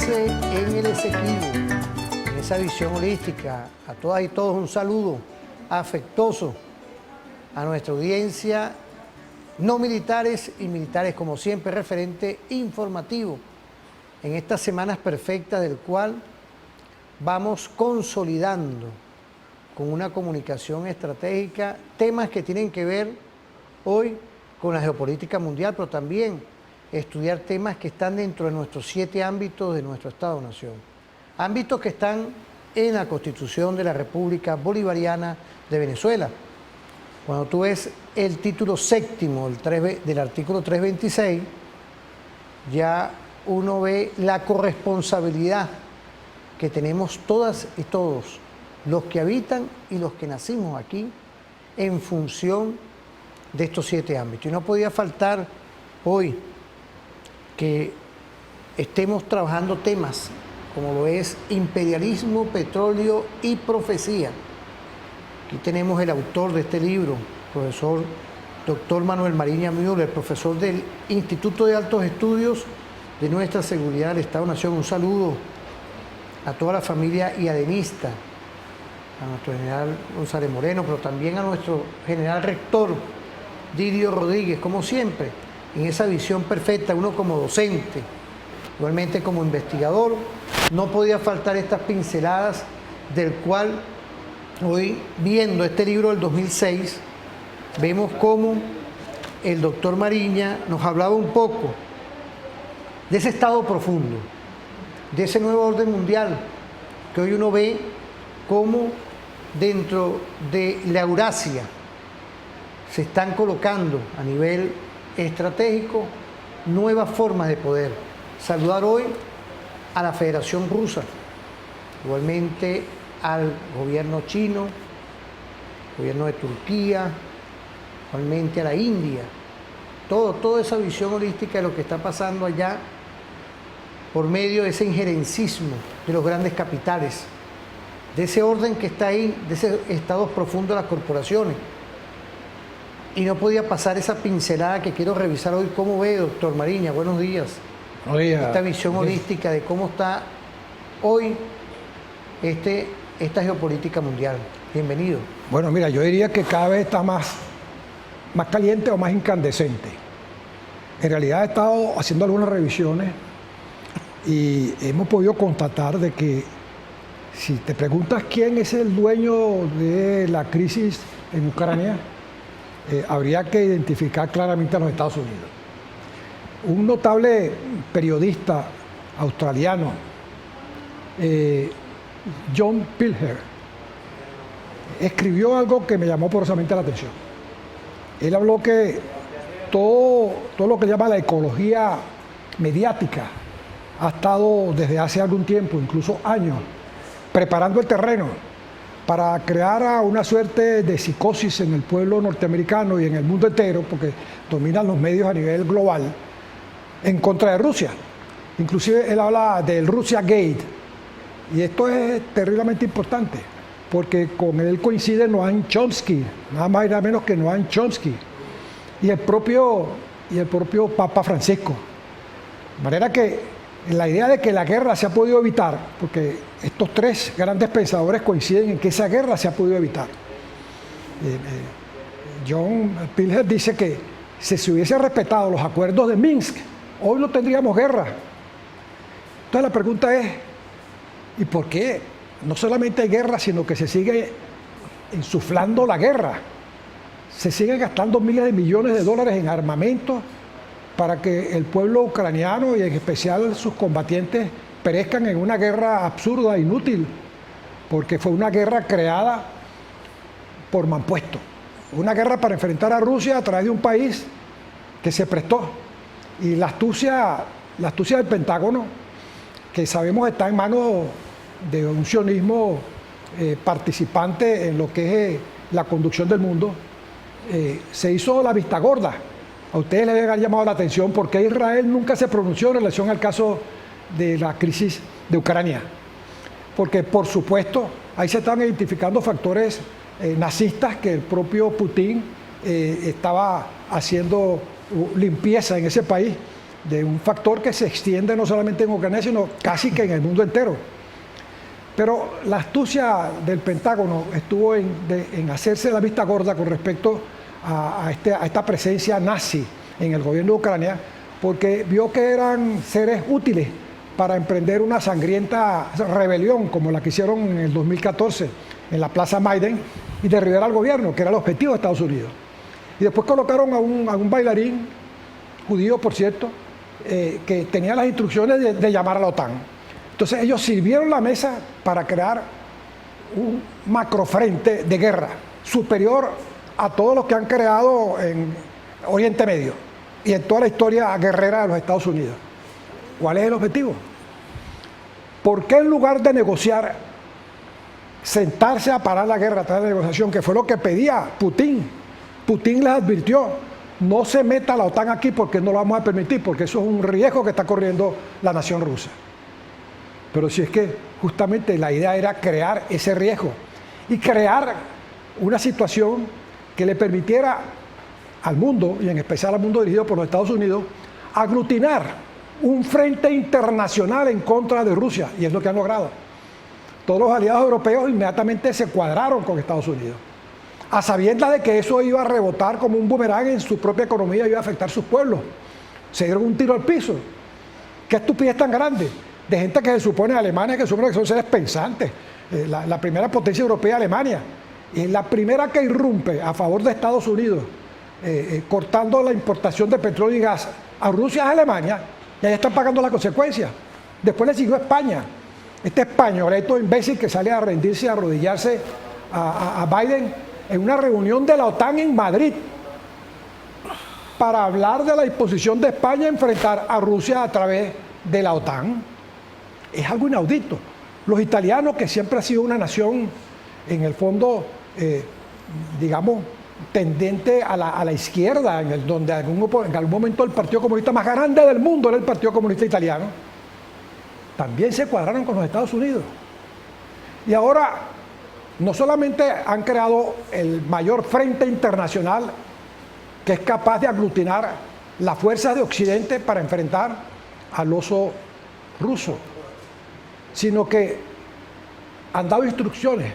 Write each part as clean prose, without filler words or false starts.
Nace en el Esequibo, en esa visión holística. A todas y todos un saludo afectuoso a nuestra audiencia, no militares y militares, como siempre, referente informativo en estas semanas perfectas, del cual vamos consolidando con una comunicación estratégica temas que tienen que ver hoy con la geopolítica mundial, pero también estudiar temas que están dentro de nuestros 7 ámbitos de nuestro Estado-Nación. Ámbitos que están en la Constitución de la República Bolivariana de Venezuela. Cuando tú ves el título séptimo del artículo 326, ya uno ve la corresponsabilidad que tenemos todas y todos, los que habitan y los que nacimos aquí, en función de estos 7 ámbitos. Y no podía faltar hoy que estemos trabajando temas como lo es imperialismo, petróleo y profecía. Aquí tenemos el autor de este libro, profesor doctor Manuel Mariña Müller, profesor del Instituto de Altos Estudios de Nuestra Seguridad del Estado-Nación. Un saludo a toda la familia iadenista, a nuestro general González Moreno, pero también a nuestro general rector Didio Rodríguez, como siempre, en esa visión perfecta, uno como docente, igualmente como investigador. No podía faltar estas pinceladas del cual hoy, viendo este libro del 2006, vemos cómo el doctor Mariña nos hablaba un poco de ese estado profundo, de ese nuevo orden mundial, que hoy uno ve cómo dentro de la Eurasia se están colocando a nivel estratégico nuevas formas de poder. Saludar hoy a la Federación Rusa, igualmente al gobierno chino, gobierno de Turquía, igualmente a la India, toda esa visión holística de lo que está pasando allá por medio de ese injerencismo de los grandes capitales, de ese orden que está ahí, de ese estados profundos de las corporaciones. Y no podía pasar esa pincelada que quiero revisar hoy. ¿Cómo ve, doctor Mariña? Buenos días. Buenos días. Esta visión holística de cómo está hoy esta geopolítica mundial. Bienvenido. Bueno, mira, yo diría que cada vez está más caliente o más incandescente. En realidad he estado haciendo algunas revisiones y hemos podido constatar de que si te preguntas quién es el dueño de la crisis en Ucrania, habría que identificar claramente a los Estados Unidos. Un notable periodista australiano, John Pilger, escribió algo que me llamó poderosamente la atención. Él habló que todo lo que llama la ecología mediática ha estado desde hace algún tiempo, incluso años, preparando el terreno para crear una suerte de psicosis en el pueblo norteamericano y en el mundo entero, porque dominan los medios a nivel global, en contra de Rusia. Inclusive él habla del Russia Gate, y esto es terriblemente importante, porque con él coincide Noam Chomsky, nada más y nada menos que Noam Chomsky, y el propio Papa Francisco. De manera que la idea de que la guerra se ha podido evitar, porque estos 3 grandes pensadores coinciden en que esa guerra se ha podido evitar. John Pilger dice que si se hubiesen respetado los acuerdos de Minsk, hoy no tendríamos guerra. Entonces la pregunta es, ¿y por qué no solamente hay guerra, sino que se sigue insuflando la guerra? Se siguen gastando miles de millones de dólares en armamento para que el pueblo ucraniano y en especial sus combatientes perezcan en una guerra absurda, inútil, porque fue una guerra creada por mampuesto. Una guerra para enfrentar a Rusia a través de un país que se prestó. Y la astucia del Pentágono, que sabemos está en manos de un sionismo participante en lo que es la conducción del mundo, se hizo la vista gorda. A ustedes les debe haber llamado la atención porque Israel nunca se pronunció en relación al caso de la crisis de Ucrania. Porque, por supuesto, ahí se están identificando factores nazistas que el propio Putin estaba haciendo limpieza en ese país de un factor que se extiende no solamente en Ucrania, sino casi que en el mundo entero. Pero la astucia del Pentágono estuvo en hacerse la vista gorda con respecto a esta presencia nazi en el gobierno de Ucrania, porque vio que eran seres útiles para emprender una sangrienta rebelión como la que hicieron en el 2014 en la Plaza Maiden y derribar al gobierno, que era el objetivo de Estados Unidos. Y después colocaron a un bailarín, judío por cierto, que tenía las instrucciones de llamar a la OTAN. Entonces ellos sirvieron la mesa para crear un macrofrente de guerra superior a todos los que han creado en Oriente Medio y en toda la historia guerrera de los Estados Unidos. ¿Cuál es el objetivo? ¿Por qué en lugar de negociar, sentarse a parar la guerra a través de la negociación, que fue lo que pedía Putin? Putin les advirtió, no se meta la OTAN aquí porque no lo vamos a permitir, porque eso es un riesgo que está corriendo la nación rusa. Pero si es que justamente la idea era crear ese riesgo y crear una situación que le permitiera al mundo, y en especial al mundo dirigido por los Estados Unidos, aglutinar un frente internacional en contra de Rusia, y es lo que han logrado. Todos los aliados europeos inmediatamente se cuadraron con Estados Unidos, a sabiendas de que eso iba a rebotar como un boomerang en su propia economía y iba a afectar a sus pueblos. Se dieron un tiro al piso. ¿Qué estupidez tan grande? De gente que se supone Alemania, que se supone que son seres pensantes. La primera potencia europea, Alemania, y la primera que irrumpe a favor de Estados Unidos, cortando la importación de petróleo y gas a Rusia, es Alemania, y ahí están pagando las consecuencias. Después le siguió España, este españoleto imbécil que sale a rendirse y a arrodillarse a Biden en una reunión de la OTAN en Madrid para hablar de la disposición de España a enfrentar a Rusia a través de la OTAN. Es algo inaudito. Los italianos, que siempre ha sido una nación, en el fondo, digamos, tendente a la izquierda, donde en algún momento el partido comunista más grande del mundo era el Partido Comunista Italiano, también se cuadraron con los Estados Unidos. Y ahora, no solamente han creado el mayor frente internacional que es capaz de aglutinar las fuerzas de Occidente para enfrentar al oso ruso, sino que han dado instrucciones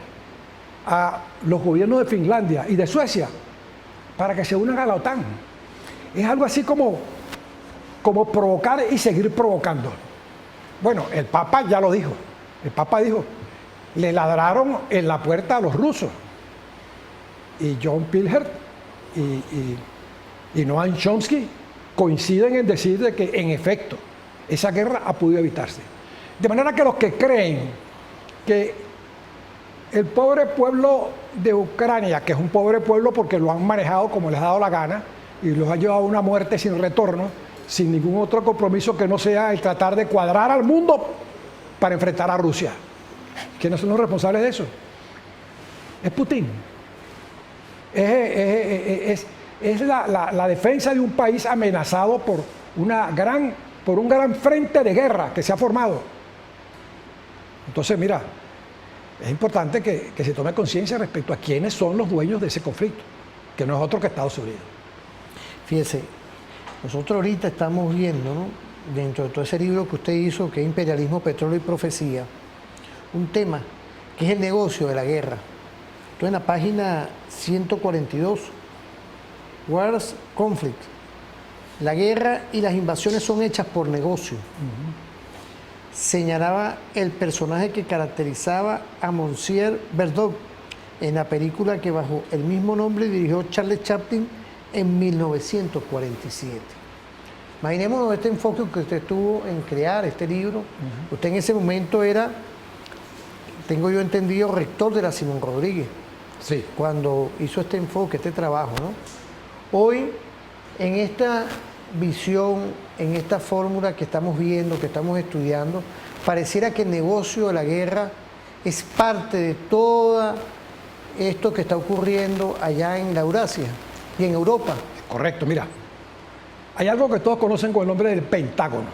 a los gobiernos de Finlandia y de Suecia para que se unan a la OTAN. Es algo así como provocar y seguir provocando. Bueno, el Papa ya lo dijo. El Papa dijo, le ladraron en la puerta a los rusos. Y John Pilger y Noam Chomsky coinciden en decir de que, en efecto, esa guerra ha podido evitarse. De manera que los que creen que el pobre pueblo de Ucrania, que es un pobre pueblo porque lo han manejado como les ha dado la gana y los ha llevado a una muerte sin retorno, sin ningún otro compromiso que no sea el tratar de cuadrar al mundo para enfrentar a Rusia. ¿Quiénes son los responsables de eso? Es Putin. Es la defensa de un país amenazado por un gran frente de guerra que se ha formado. Entonces, mira, es importante que se tome conciencia respecto a quiénes son los dueños de ese conflicto, que no es otro que Estados Unidos. Fíjese, nosotros ahorita estamos viendo, ¿no?, dentro de todo ese libro que usted hizo, que es Imperialismo, Petróleo y Profecía, un tema que es el negocio de la guerra. Entonces, en la página 142, Wars Conflict, la guerra y las invasiones son hechas por negocio. Señalaba el personaje que caracterizaba a Monsieur Verdot en la película que bajo el mismo nombre dirigió Charles Chaplin en 1947. Imaginémonos este enfoque que usted tuvo en crear este libro. Usted en ese momento era, tengo yo entendido, rector de la Simón Rodríguez. Sí. Cuando hizo este enfoque, este trabajo, ¿no? Hoy, en esta visión, en esta fórmula que estamos viendo, que estamos estudiando, pareciera que el negocio de la guerra es parte de todo esto que está ocurriendo allá en la Eurasia y en Europa. Correcto, mira. Hay algo que todos conocen con el nombre del Pentágono,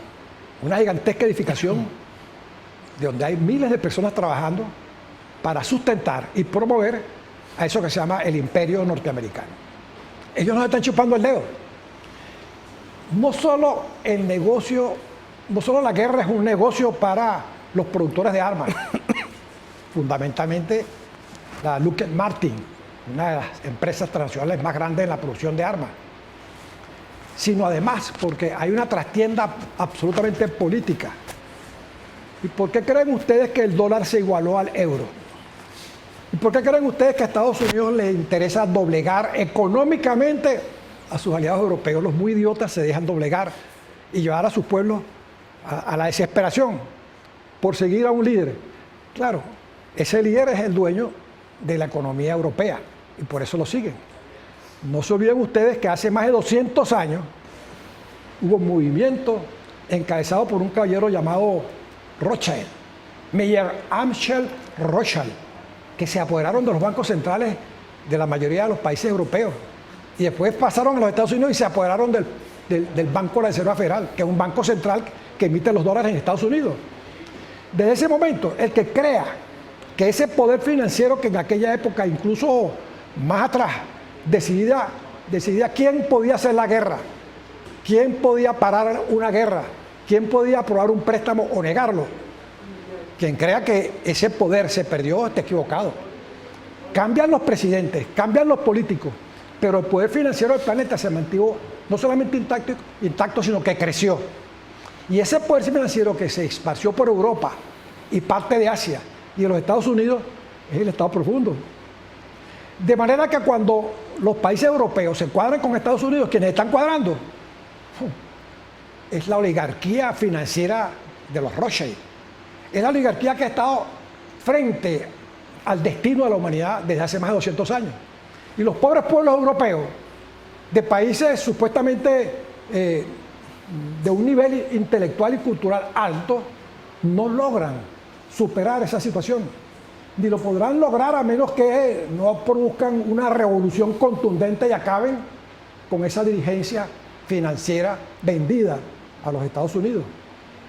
una gigantesca edificación de donde hay miles de personas trabajando para sustentar y promover a eso que se llama el imperio norteamericano. Ellos nos están chupando el dedo. no solo el negocio, no solo la guerra es un negocio para los productores de armas, fundamentalmente la Lockheed Martin, una de las empresas transnacionales más grandes en la producción de armas, sino además porque hay una trastienda absolutamente política. ¿Y por qué creen ustedes que el dólar se igualó al euro? ¿Y por qué creen ustedes que a Estados Unidos les interesa doblegar económicamente a sus aliados europeos? Los muy idiotas se dejan doblegar y llevar a sus pueblos a la desesperación por seguir a un líder. Claro, ese líder es el dueño de la economía europea y por eso lo siguen. No se olviden ustedes que hace más de 200 años hubo un movimiento encabezado por un caballero llamado Rothschild, Meyer Amschel Rothschild, que se apoderaron de los bancos centrales de la mayoría de los países europeos y después pasaron a los Estados Unidos y se apoderaron del Banco de la Reserva Federal, que es un banco central que emite los dólares en Estados Unidos. Desde ese momento, el que crea que ese poder financiero que en aquella época, incluso más atrás, decidía quién podía hacer la guerra, quién podía parar una guerra, quién podía aprobar un préstamo o negarlo. Quien crea que ese poder se perdió está equivocado. Cambian los presidentes, cambian los políticos, pero el poder financiero del planeta se mantuvo no solamente intacto, sino que creció. Y ese poder financiero que se esparció por Europa y parte de Asia y de los Estados Unidos es el Estado profundo. De manera que cuando los países europeos se cuadran con Estados Unidos, quienes están cuadrando es la oligarquía financiera de los Rothschild. Es la oligarquía que ha estado frente al destino de la humanidad desde hace más de 200 años. Y los pobres pueblos europeos, de países supuestamente de un nivel intelectual y cultural alto, no logran superar esa situación. Ni lo podrán lograr a menos que no produzcan una revolución contundente y acaben con esa dirigencia financiera vendida a los Estados Unidos.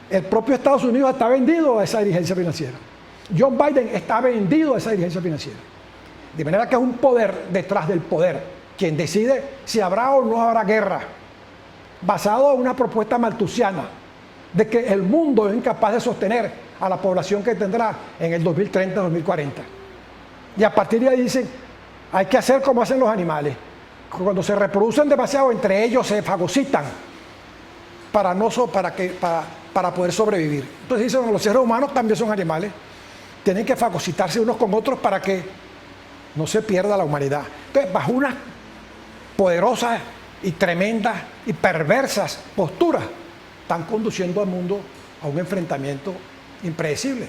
El propio Estados Unidos está vendido a esa dirigencia financiera. John Biden está vendido a esa dirigencia financiera. De manera que es un poder detrás del poder quien decide si habrá o no habrá guerra, basado en una propuesta malthusiana de que el mundo es incapaz de sostener a la población que tendrá en el 2030-2040. Y a partir de ahí dicen, hay que hacer como hacen los animales. Cuando se reproducen demasiado entre ellos se fagocitan para poder sobrevivir. Entonces dicen, bueno, los seres humanos también son animales, tienen que fagocitarse unos con otros para que no se pierda la humanidad. Entonces, bajo unas poderosas y tremendas y perversas posturas, están conduciendo al mundo a un enfrentamiento impredecible.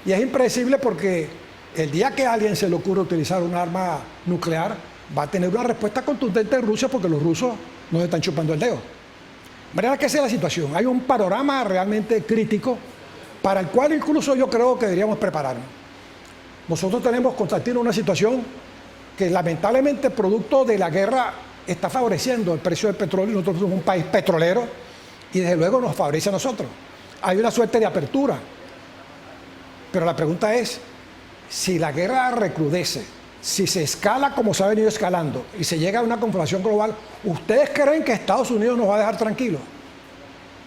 Y es impredecible porque el día que a alguien se le ocurra utilizar un arma nuclear, va a tener una respuesta contundente de Rusia porque los rusos nos están chupando el dedo. De manera que esa es la situación. Hay un panorama realmente crítico para el cual incluso yo creo que deberíamos prepararnos. Nosotros tenemos, Constantino, una situación que lamentablemente producto de la guerra está favoreciendo el precio del petróleo. Nosotros somos un país petrolero y desde luego nos favorece a nosotros. Hay una suerte de apertura. Pero la pregunta es, si la guerra recrudece, si se escala como se ha venido escalando y se llega a una confrontación global, ¿ustedes creen que Estados Unidos nos va a dejar tranquilos?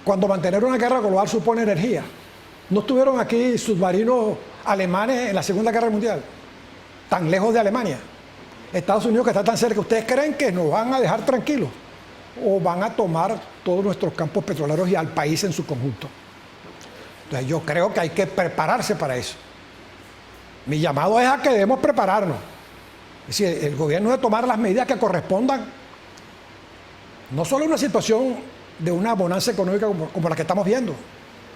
Cuando mantener una guerra global supone energía. ¿No estuvieron aquí submarinos alemanes en la Segunda Guerra Mundial? Tan lejos de Alemania. Estados Unidos, que está tan cerca, ¿ustedes creen que nos van a dejar tranquilos? ¿O van a tomar todos nuestros campos petroleros y al país en su conjunto? Entonces yo creo que hay que prepararse para eso. Mi llamado es a que debemos prepararnos. Es decir, el gobierno debe tomar las medidas que correspondan, no solo en una situación de una bonanza económica como la que estamos viendo,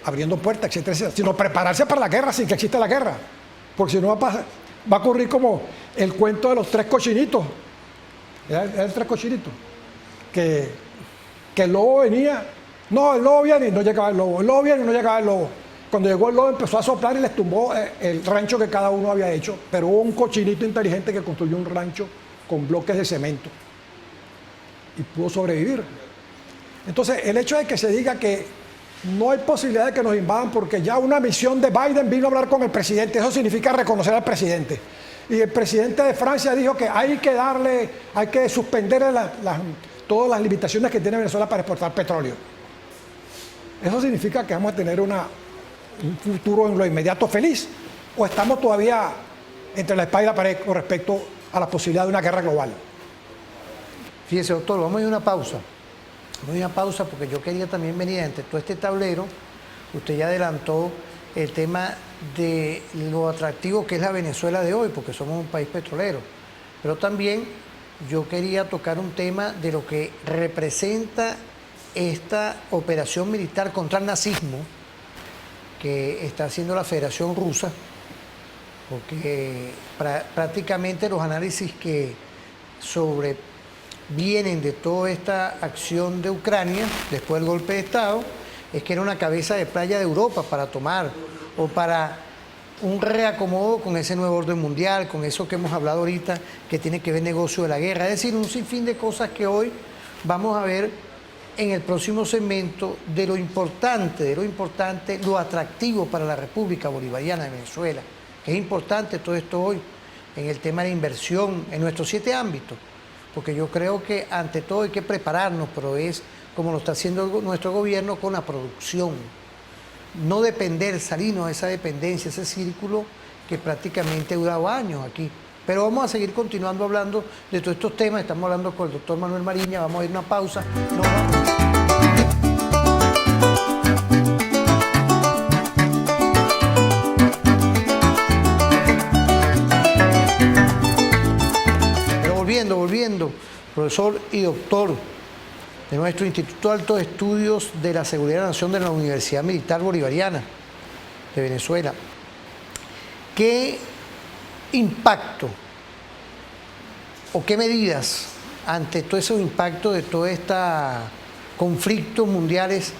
abriendo puertas, etcétera, etcétera, sino prepararse para la guerra sin que exista la guerra. Porque si no va a ocurrir como el cuento de los tres cochinitos. Era el tres cochinitos. Que el lobo venía, no, el lobo viene y no llegaba el lobo, el lobo viene y no llegaba el lobo. Cuando llegó el lobo empezó a soplar y les tumbó el rancho que cada uno había hecho, pero hubo un cochinito inteligente que construyó un rancho con bloques de cemento y pudo sobrevivir. Entonces, el hecho de que se diga que no hay posibilidad de que nos invadan porque ya una misión de Biden vino a hablar con el presidente, eso significa reconocer al presidente. Y el presidente de Francia dijo que hay que suspender todas las limitaciones que tiene Venezuela para exportar petróleo. ¿Eso significa que vamos a tener un futuro en lo inmediato feliz? ¿O estamos todavía entre la espada y la pared con respecto a la posibilidad de una guerra global? Fíjese, doctor, vamos a ir a una pausa. Vamos a ir a una pausa porque yo quería también venir entre todo este tablero. Usted ya adelantó el tema de lo atractivo que es la Venezuela de hoy, porque somos un país petrolero. Pero también yo quería tocar un tema de lo que representa esta operación militar contra el nazismo que está haciendo la Federación Rusa, porque prácticamente los análisis que vienen de toda esta acción de Ucrania después del golpe de Estado es que era una cabeza de playa de Europa para tomar o para un reacomodo con ese nuevo orden mundial, con eso que hemos hablado ahorita, que tiene que ver negocio de la guerra, es decir, un sinfín de cosas que hoy vamos a ver en el próximo segmento de lo importante, lo atractivo para la República Bolivariana de Venezuela, que es importante todo esto hoy en el tema de la inversión en nuestros 7 ámbitos, porque yo creo que ante todo hay que prepararnos, pero es como lo está haciendo nuestro gobierno con la producción. No depender, salirnos de esa dependencia, ese círculo que prácticamente ha durado años aquí. Pero vamos a seguir continuando hablando de todos estos temas. Estamos hablando con el doctor Manuel Mariña, vamos a ir a una pausa. Pero volviendo, profesor y doctor de nuestro Instituto de Altos Estudios de la Seguridad de la Nación de la Universidad Militar Bolivariana de Venezuela. ¿Qué impacto o qué medidas ante todos esos impactos de todos estos conflictos mundiales,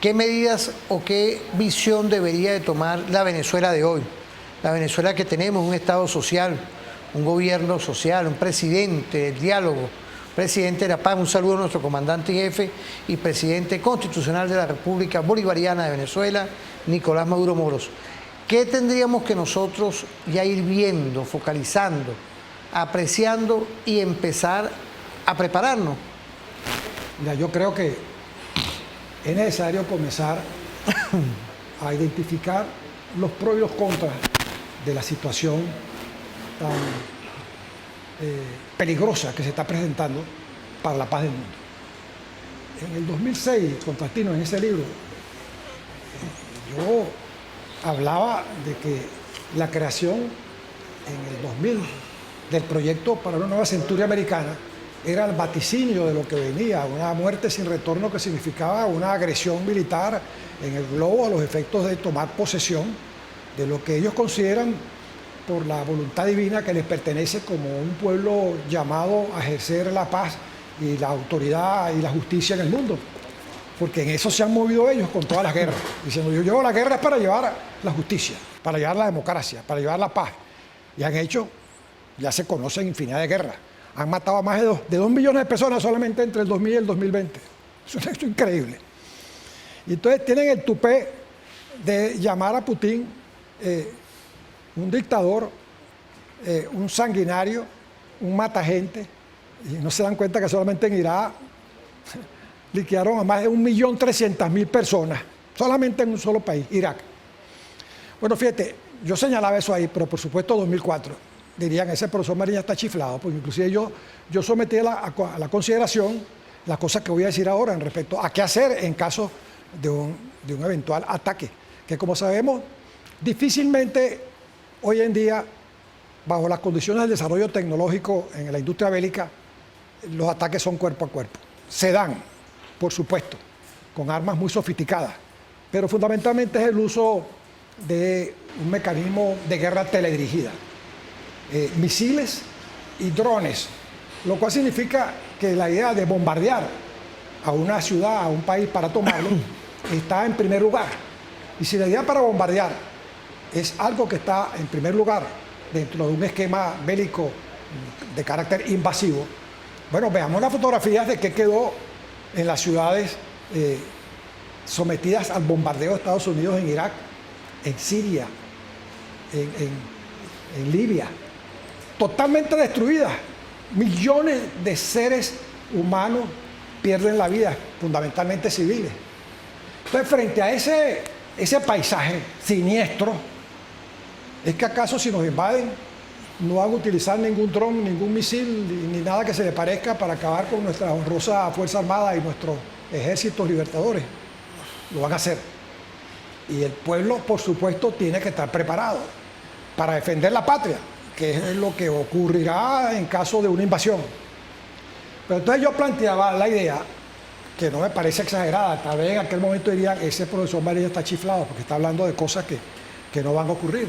qué medidas o qué visión debería de tomar la Venezuela de hoy? La Venezuela que tenemos, un Estado social, un gobierno social, un presidente, el diálogo, presidente de la paz, un saludo a nuestro comandante y jefe y presidente constitucional de la República Bolivariana de Venezuela, Nicolás Maduro Moros. ¿Qué tendríamos que nosotros ya ir viendo, focalizando, apreciando y empezar a prepararnos? Mira, yo creo que es necesario comenzar a identificar los pros y los contras de la situación tan peligrosa que se está presentando para la paz del mundo. En el 2006, Constantino, en ese libro, yo hablaba de que la creación en el 2000 del proyecto para una nueva centuria americana era el vaticinio de lo que venía, una muerte sin retorno que significaba una agresión militar en el globo a los efectos de tomar posesión de lo que ellos consideran por la voluntad divina que les pertenece como un pueblo llamado a ejercer la paz y la autoridad y la justicia en el mundo. Porque en eso se han movido ellos con todas las guerras, diciendo yo llevo la guerra es para llevar la justicia, para llevar la democracia, para llevar la paz. Y han hecho, ya se conocen infinidad de guerras. Han matado a más de 2 millones de personas solamente entre el 2000 y el 2020. Es un hecho increíble. Y entonces tienen el tupé de llamar a Putin un dictador, un sanguinario, un matagente, y no se dan cuenta que solamente en Irak liquidaron a más de 1.300.000 personas, solamente en un solo país, Irak. Bueno, fíjate, yo señalaba eso ahí, pero por supuesto 2004, dirían, ese profesor Mariña está chiflado, porque inclusive yo sometí a la consideración las cosas que voy a decir ahora en respecto a qué hacer en caso de un eventual ataque, que como sabemos, difícilmente hoy en día, bajo las condiciones del desarrollo tecnológico en la industria bélica, los ataques son cuerpo a cuerpo. Se dan, por supuesto, con armas muy sofisticadas, pero fundamentalmente es el uso de un mecanismo de guerra teledirigida, misiles y drones, lo cual significa que la idea de bombardear a una ciudad, a un país para tomarlo, está en primer lugar. Y si la idea para bombardear es algo que está en primer lugar dentro de un esquema bélico de carácter invasivo, bueno, veamos las fotografías de qué quedó en las ciudades sometidas al bombardeo de Estados Unidos en Irak, en Siria, en Libia, totalmente destruidas, millones de seres humanos pierden la vida, fundamentalmente civiles. Entonces, frente a ese paisaje siniestro, ¿es que acaso si nos invaden no van a utilizar ningún dron, ningún misil, ni nada que se le parezca para acabar con nuestra honrosa Fuerza Armada y nuestros ejércitos libertadores? Lo van a hacer. Y el pueblo, por supuesto, tiene que estar preparado para defender la patria, que es lo que ocurrirá en caso de una invasión. Pero entonces yo planteaba la idea, que no me parece exagerada, tal vez en aquel momento dirían, ese profesor María está chiflado, porque está hablando de cosas que no van a ocurrir.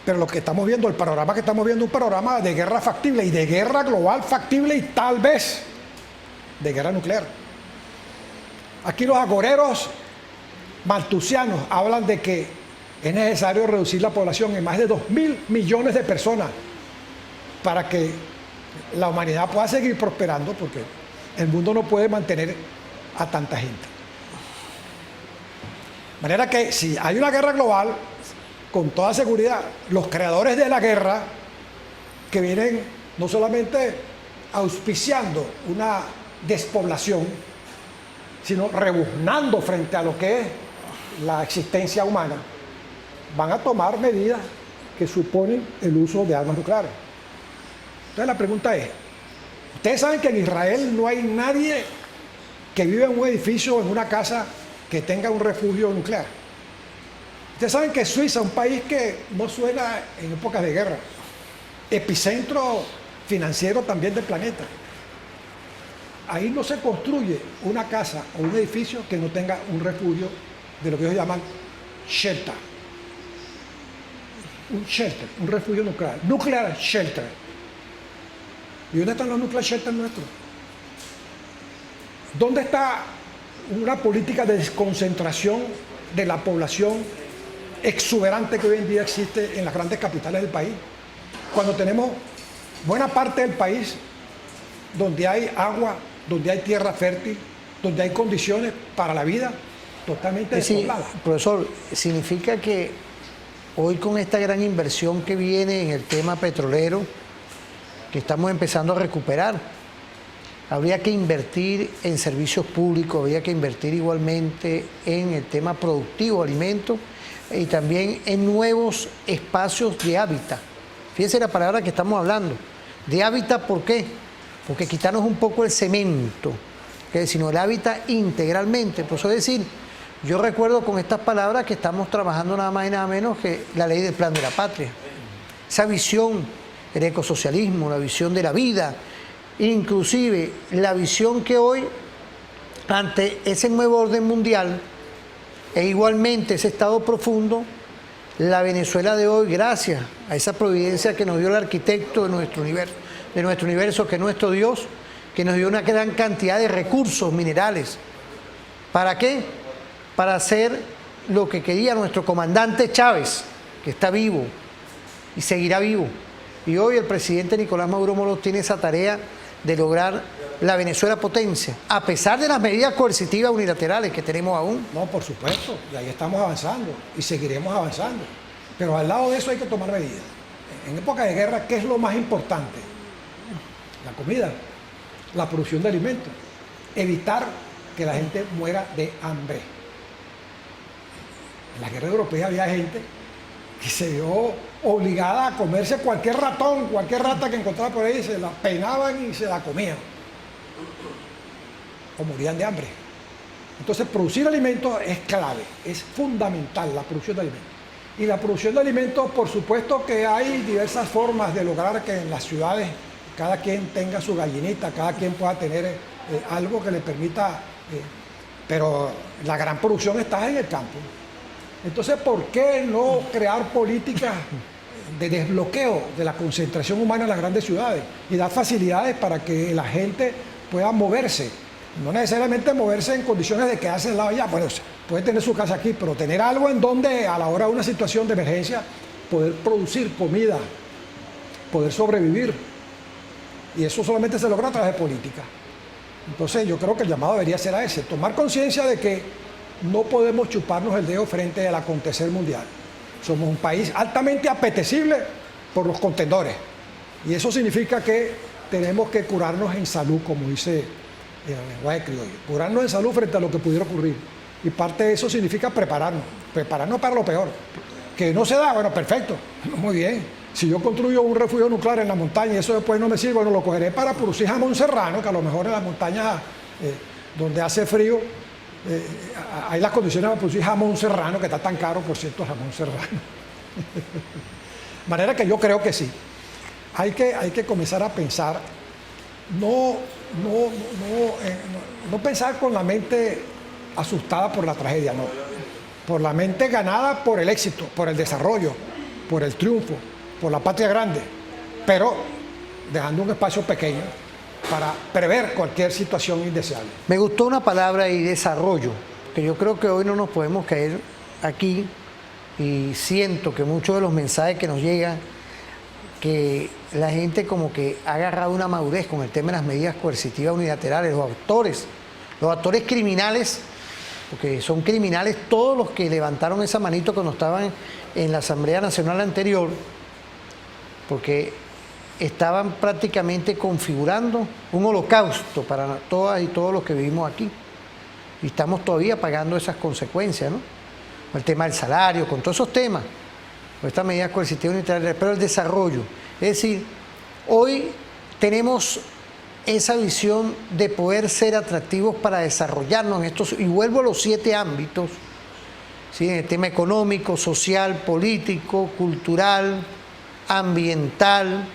Pero lo que estamos viendo, el panorama que estamos viendo, es un panorama de guerra factible y de guerra global factible y tal vez de guerra nuclear. Aquí los agoreros maltusianos hablan de que es necesario reducir la población en más de 2.000 millones de personas para que la humanidad pueda seguir prosperando, porque el mundo no puede mantener a tanta gente. De manera que si hay una guerra global, con toda seguridad, los creadores de la guerra, que vienen no solamente auspiciando una despoblación, sino rebuznando frente a lo que es la existencia humana, van a tomar medidas que suponen el uso de armas nucleares. Entonces la pregunta es, ustedes saben que en Israel no hay nadie que vive en un edificio o en una casa que tenga un refugio nuclear. Ustedes saben que Suiza, un país que no suena en épocas de guerra, epicentro financiero también del planeta, ahí no se construye una casa o un edificio que no tenga un refugio de lo que ellos llaman shelter. Un shelter, un refugio nuclear. Nuclear shelter. ¿Y dónde están los nuclear shelters nuestros? ¿Dónde está una política de desconcentración de la población exuberante que hoy en día existe en las grandes capitales del país? Cuando tenemos buena parte del país donde hay agua, donde hay tierra fértil, donde hay condiciones para la vida totalmente despobladas. Sí, profesor, significa que hoy con esta gran inversión que viene en el tema petrolero, que estamos empezando a recuperar, habría que invertir en servicios públicos, habría que invertir igualmente en el tema productivo, alimentos, y también en nuevos espacios de hábitat. Fíjense la palabra que estamos hablando, de hábitat. ¿Por qué? Porque quitarnos un poco el cemento, sino el hábitat integralmente. Por eso es decir, yo recuerdo con estas palabras que estamos trabajando nada más y nada menos que la ley del plan de la patria. Esa visión, el ecosocialismo, la visión de la vida, inclusive la visión que hoy, ante ese nuevo orden mundial, e igualmente ese estado profundo, la Venezuela de hoy, gracias a esa providencia que nos dio el arquitecto de nuestro universo, que es nuestro Dios, que nos dio una gran cantidad de recursos minerales. ¿Para qué? Para hacer lo que quería nuestro comandante Chávez, que está vivo y seguirá vivo. Y hoy el presidente Nicolás Maduro Moros tiene esa tarea de lograr la Venezuela potencia, a pesar de las medidas coercitivas unilaterales que tenemos aún. No, por supuesto, y ahí estamos avanzando y seguiremos avanzando. Pero al lado de eso hay que tomar medidas. En época de guerra, ¿qué es lo más importante? La comida, la producción de alimentos, evitar que la gente muera de hambre. En la guerra europea había gente que se vio obligada a comerse cualquier ratón, cualquier rata que encontraba por ahí, se la peinaban y se la comían. O morían de hambre. Entonces, producir alimentos es clave, es fundamental la producción de alimentos. Y la producción de alimentos, por supuesto que hay diversas formas de lograr que en las ciudades cada quien tenga su gallinita, cada quien pueda tener algo que le permita, pero la gran producción está en el campo. Entonces, ¿por qué no crear políticas de desbloqueo de la concentración humana en las grandes ciudades y dar facilidades para que la gente pueda moverse? No necesariamente moverse en condiciones de quedarse al lado allá. Bueno, puede tener su casa aquí, pero tener algo en donde a la hora de una situación de emergencia poder producir comida, poder sobrevivir. Y eso solamente se logra a través de política. Entonces yo creo que el llamado debería ser a ese, tomar conciencia de que no podemos chuparnos el dedo frente al acontecer mundial. Somos un país altamente apetecible por los contendores. Y eso significa que tenemos que curarnos en salud, como dice en el lenguaje criollo. Curarnos en salud frente a lo que pudiera ocurrir. Y parte de eso significa prepararnos para lo peor. Que no se da, bueno, perfecto, muy bien. Si yo construyo un refugio nuclear en la montaña y eso después no me sirve, bueno, lo cogeré para producir jamón serrano, que a lo mejor en las montañas donde hace frío, hay las condiciones para producir jamón serrano, que está tan caro, por cierto, el jamón serrano. De manera que yo creo que sí. Hay que comenzar a pensar, no pensar con la mente asustada por la tragedia, no. Por la mente ganada por el éxito, por el desarrollo, por el triunfo, por la patria grande, pero dejando un espacio pequeño para prever cualquier situación indeseable. Me gustó una palabra ahí, desarrollo, que yo creo que hoy no nos podemos caer aquí, y siento que muchos de los mensajes que nos llegan, que la gente como que ha agarrado una madurez con el tema de las medidas coercitivas unilaterales, los actores criminales, porque son criminales todos los que levantaron esa manito cuando estaban en la Asamblea Nacional anterior, porque estaban prácticamente configurando un holocausto para todas y todos los que vivimos aquí. Y estamos todavía pagando esas consecuencias, ¿no? Con el tema del salario, con todos esos temas, con estas medidas coercitivas unilaterales, pero el desarrollo. Es decir, hoy tenemos esa visión de poder ser atractivos para desarrollarnos en estos, y vuelvo a los 7 ámbitos, ¿sí? En el tema económico, social, político, cultural, ambiental,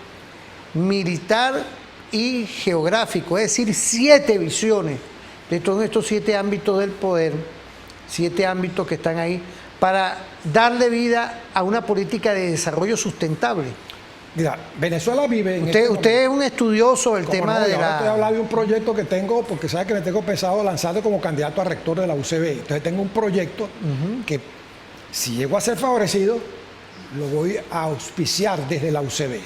militar y geográfico, es decir, 7 visiones de todos estos 7 ámbitos del poder, 7 ámbitos que están ahí para darle vida a una política de desarrollo sustentable. Mira, Venezuela vive en usted es un estudioso del tema de la... Estoy hablando de un proyecto que tengo, porque sabe que me tengo pensado lanzarlo como candidato a rector de la UCB. Entonces tengo un proyecto que, si llego a ser favorecido, lo voy a auspiciar desde la UCB.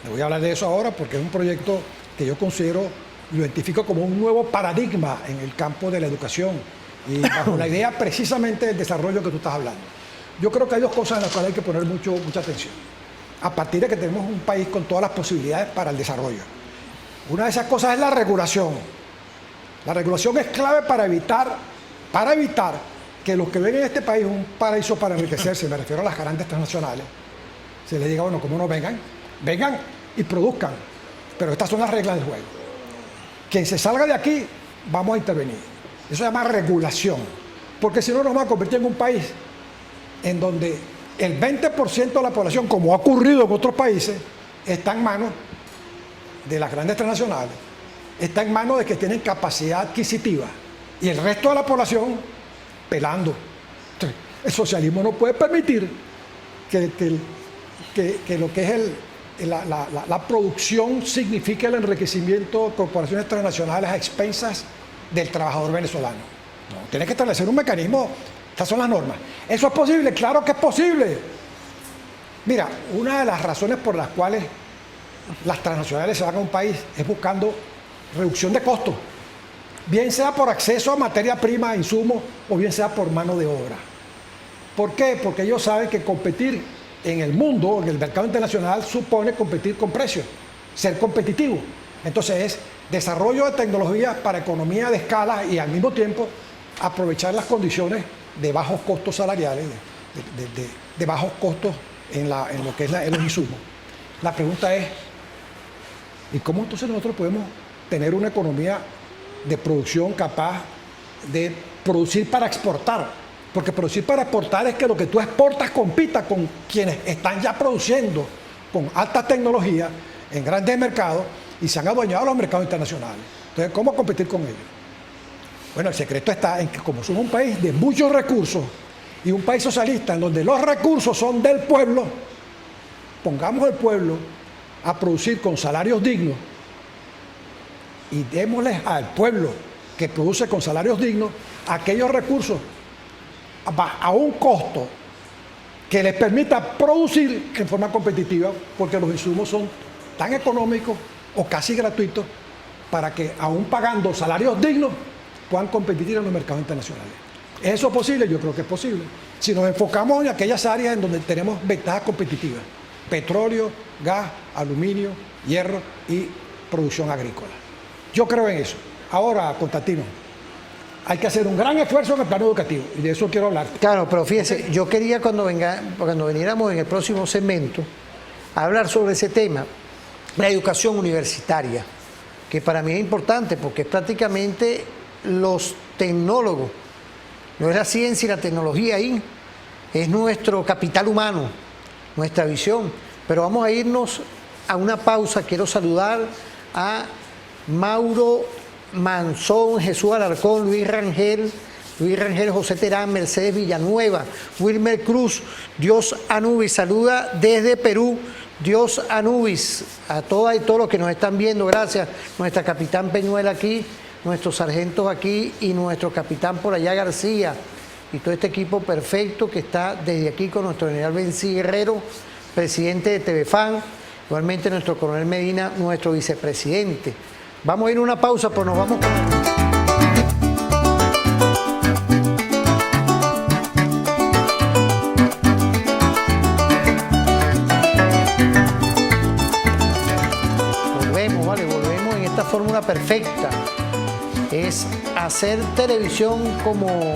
Le voy a hablar de eso ahora porque es un proyecto que yo considero, lo identifico como un nuevo paradigma en el campo de la educación y bajo la idea precisamente del desarrollo que tú estás hablando. Yo creo que hay 2 cosas en las cuales hay que poner mucha atención. A partir de que tenemos un país con todas las posibilidades para el desarrollo. Una de esas cosas es la regulación. La regulación es clave para evitar que los que ven en este país un paraíso para enriquecerse, me refiero a las grandes transnacionales, se les diga, bueno, ¿cómo no vengan y produzcan? Pero estas son las reglas del juego. Quien se salga de aquí, vamos a intervenir. Eso se llama regulación. Porque si no, nos vamos a convertir en un país en donde el 20% de la población, como ha ocurrido en otros países, está en manos de las grandes transnacionales, está en manos de que tienen capacidad adquisitiva, y el resto de la población pelando. Entonces, el socialismo no puede permitir que lo que es la producción signifique el enriquecimiento de corporaciones transnacionales a expensas del trabajador venezolano. No, tiene que establecer un mecanismo. Estas son las normas. ¿Eso es posible? Claro que es posible. Mira, una de las razones por las cuales las transnacionales se van a un país es buscando reducción de costos, bien sea por acceso a materia prima, insumos, o bien sea por mano de obra. ¿Por qué? Porque ellos saben que competir en el mundo, en el mercado internacional, supone competir con precios, ser competitivo. Entonces es desarrollo de tecnologías para economía de escala y al mismo tiempo aprovechar las condiciones de bajos costos salariales, de bajos costos en lo que es en los insumos. La pregunta es, ¿y cómo entonces nosotros podemos tener una economía de producción capaz de producir para exportar? Porque producir para exportar es que lo que tú exportas compita con quienes están ya produciendo con alta tecnología en grandes mercados y se han adueñado los mercados internacionales. Entonces, ¿cómo competir con ellos? Bueno, el secreto está en que como somos un país de muchos recursos y un país socialista en donde los recursos son del pueblo, pongamos al pueblo a producir con salarios dignos y démosles al pueblo que produce con salarios dignos aquellos recursos a un costo que les permita producir en forma competitiva, porque los insumos son tan económicos o casi gratuitos para que, aún pagando salarios dignos, puedan competir en los mercados internacionales. ¿Es eso posible? Yo creo que es posible. Si nos enfocamos en aquellas áreas en donde tenemos ventajas competitivas: petróleo, gas, aluminio, hierro y producción agrícola. Yo creo en eso. Ahora, Constantino, hay que hacer un gran esfuerzo en el plano educativo, y de eso quiero hablar. Claro, pero fíjese, yo quería cuando viniéramos en el próximo segmento a hablar sobre ese tema, la educación universitaria, que para mí es importante porque es prácticamente los tecnólogos, no es la ciencia y la tecnología ahí, es nuestro capital humano, nuestra visión. Pero vamos a irnos a una pausa. Quiero saludar a Mauro Manzón, Jesús Alarcón, Luis Rangel, José Terán, Mercedes Villanueva, Wilmer Cruz, Dios Anubis, saluda desde Perú, Dios Anubis, a todas y todos los que nos están viendo, gracias, nuestra capitán Peñuela aquí, nuestros sargentos aquí y nuestro capitán por allá García, y todo este equipo perfecto que está desde aquí con nuestro general Benzi Guerrero, presidente de TVFAN, igualmente nuestro coronel Medina, nuestro vicepresidente. Vamos a ir a una pausa, pues nos vamos con... Volvemos en esta fórmula perfecta. Es hacer televisión como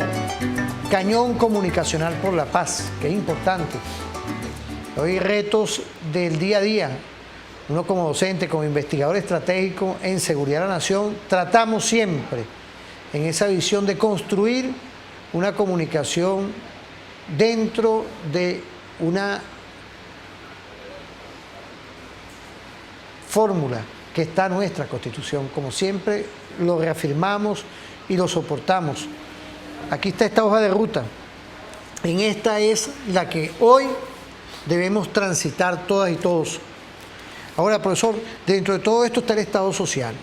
cañón comunicacional por la paz, que es importante. Hoy retos del día a día. Uno como docente, como investigador estratégico en seguridad de la nación, tratamos siempre en esa visión de construir una comunicación dentro de una fórmula que está en nuestra Constitución. Como siempre lo reafirmamos y lo soportamos. Aquí está esta hoja de ruta. En esta es la que hoy debemos transitar todas y todos. Ahora, profesor, dentro de todo esto está el Estado social,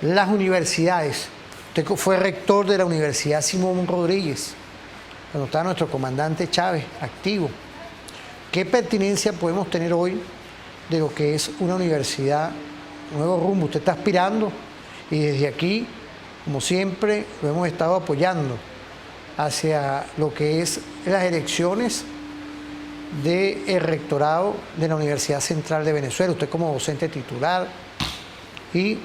las universidades. Usted fue rector de la Universidad Simón Rodríguez, cuando estaba nuestro comandante Chávez activo. ¿Qué pertinencia podemos tener hoy de lo que es una universidad, un nuevo rumbo? Usted está aspirando y desde aquí, como siempre, lo hemos estado apoyando hacia lo que es las elecciones del rectorado de la Universidad Central de Venezuela, usted como docente titular, y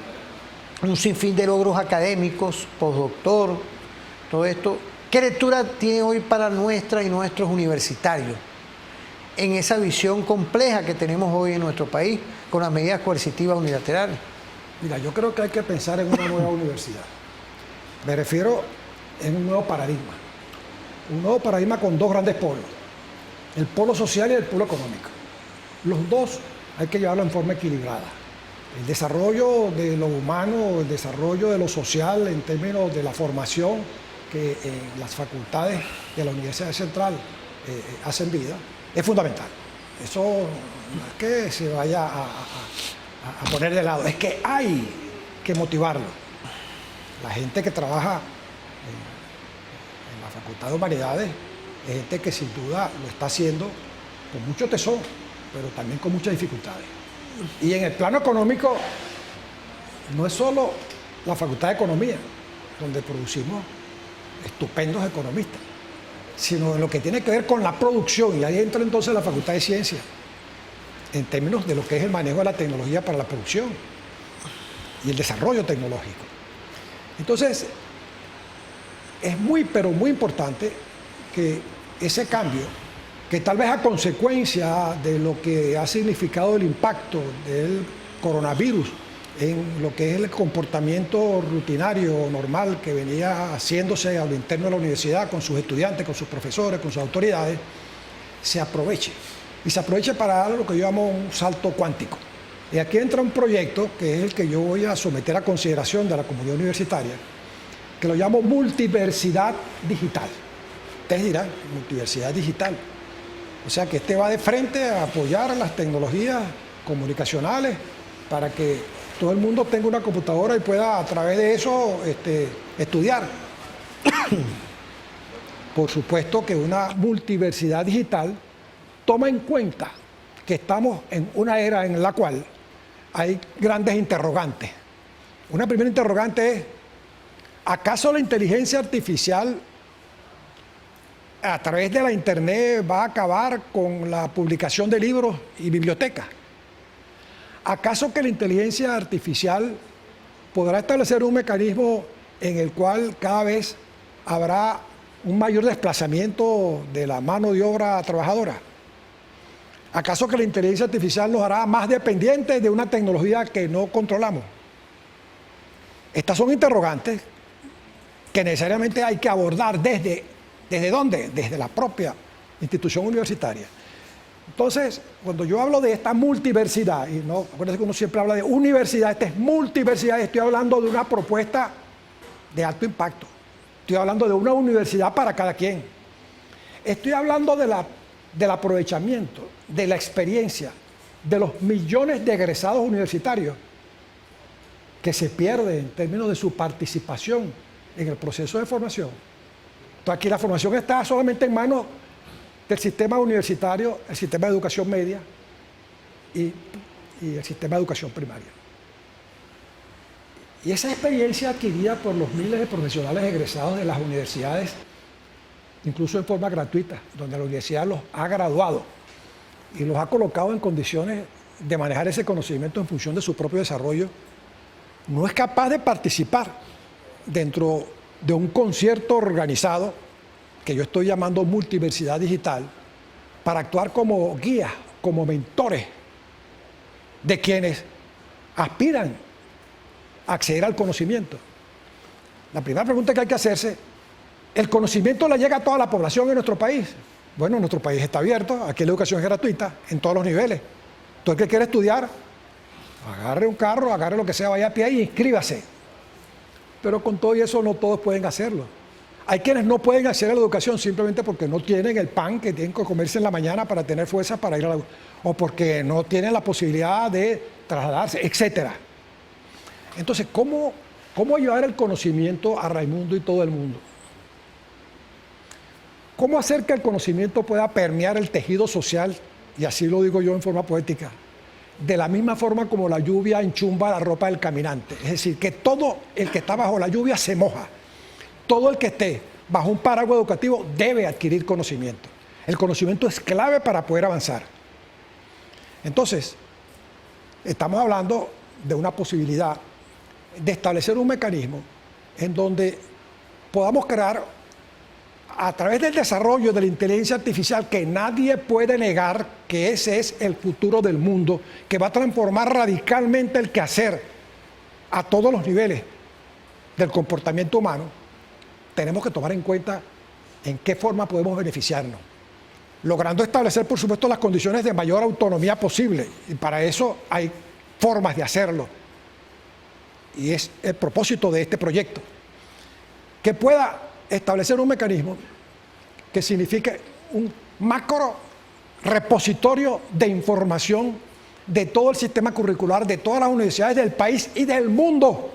un sinfín de logros académicos, postdoctor, todo esto. ¿Qué lectura tiene hoy para nuestra y nuestros universitarios en esa visión compleja que tenemos hoy en nuestro país con las medidas coercitivas unilaterales? Mira, yo creo que hay que pensar en una nueva universidad. Me refiero en un nuevo paradigma con dos grandes polos, el polo social y el polo económico. Los dos hay que llevarlo en forma equilibrada. El desarrollo de lo humano, el desarrollo de lo social en términos de la formación que las facultades de la Universidad Central hacen vida, es fundamental. Eso no es que se vaya a poner de lado, es que hay que motivarlo. La gente que trabaja en la Facultad de Humanidades es gente que sin duda lo está haciendo con mucho tesón, pero también con muchas dificultades. Y en el plano económico, no es solo la Facultad de Economía, donde producimos estupendos economistas, sino en lo que tiene que ver con la producción, y ahí entra entonces la Facultad de Ciencias, en términos de lo que es el manejo de la tecnología para la producción y el desarrollo tecnológico. Entonces, es muy, pero muy importante que ese cambio, que tal vez a consecuencia de lo que ha significado el impacto del coronavirus en lo que es el comportamiento rutinario o normal que venía haciéndose a lo interno de la universidad con sus estudiantes, con sus profesores, con sus autoridades, se aproveche. Y se aproveche para dar lo que yo llamo un salto cuántico. Y aquí entra un proyecto que es el que yo voy a someter a consideración de la comunidad universitaria, que lo llamo multiversidad digital. Ustedes dirán, multiversidad digital. O sea que este va de frente a apoyar las tecnologías comunicacionales para que todo el mundo tenga una computadora y pueda a través de eso estudiar. Por supuesto que una multiversidad digital toma en cuenta que estamos en una era en la cual hay grandes interrogantes. Una primera interrogante es, ¿acaso la inteligencia artificial a través de la internet va a acabar con la publicación de libros y bibliotecas? ¿Acaso que la inteligencia artificial podrá establecer un mecanismo en el cual cada vez habrá un mayor desplazamiento de la mano de obra trabajadora. ¿Acaso que la inteligencia artificial nos hará más dependientes de una tecnología que no controlamos? Estas son interrogantes que necesariamente hay que abordar ¿desde dónde? Desde la propia institución universitaria. Entonces, cuando yo hablo de esta multiversidad, y no, acuérdense que uno siempre habla de universidad, esta es multiversidad, estoy hablando de una propuesta de alto impacto. Estoy hablando de una universidad para cada quien. Estoy hablando del aprovechamiento, de la experiencia, de los millones de egresados universitarios que se pierden en términos de su participación en el proceso de formación. Entonces aquí la formación está solamente en manos del sistema universitario, el sistema de educación media y el sistema de educación primaria. Y esa experiencia adquirida por los miles de profesionales egresados de las universidades, incluso en forma gratuita, donde la universidad los ha graduado y los ha colocado en condiciones de manejar ese conocimiento en función de su propio desarrollo, no es capaz de participar dentro de un concierto organizado que yo estoy llamando multiversidad digital, para actuar como guías, como mentores de quienes aspiran a acceder al conocimiento. La primera pregunta que hay que hacerse, ¿el conocimiento le llega a toda la población en nuestro país? Bueno, nuestro país está abierto, aquí la educación es gratuita, en todos los niveles. Todo el que quiere estudiar, agarre un carro, agarre lo que sea, vaya a pie y inscríbase. Pero con todo eso no todos pueden hacerlo. Hay quienes no pueden acceder a la educación simplemente porque no tienen el pan que tienen que comerse en la mañana para tener fuerza para ir a la o porque no tienen la posibilidad de trasladarse, etc. Entonces, ¿cómo llevar el conocimiento a Raimundo y todo el mundo? ¿Cómo hacer que el conocimiento pueda permear el tejido social, y así lo digo yo en forma poética, de la misma forma como la lluvia enchumba la ropa del caminante? Es decir, que todo el que está bajo la lluvia se moja. Todo el que esté bajo un paraguas educativo debe adquirir conocimiento. El conocimiento es clave para poder avanzar. Entonces, estamos hablando de una posibilidad de establecer un mecanismo en donde podamos crear, a través del desarrollo de la inteligencia artificial, que nadie puede negar que ese es el futuro del mundo, que va a transformar radicalmente el quehacer a todos los niveles del comportamiento humano, tenemos que tomar en cuenta en qué forma podemos beneficiarnos, logrando establecer, por supuesto, las condiciones de mayor autonomía posible, y para eso hay formas de hacerlo, y es el propósito de este proyecto, que pueda establecer un mecanismo que signifique un macro repositorio de información de todo el sistema curricular, de todas las universidades del país y del mundo,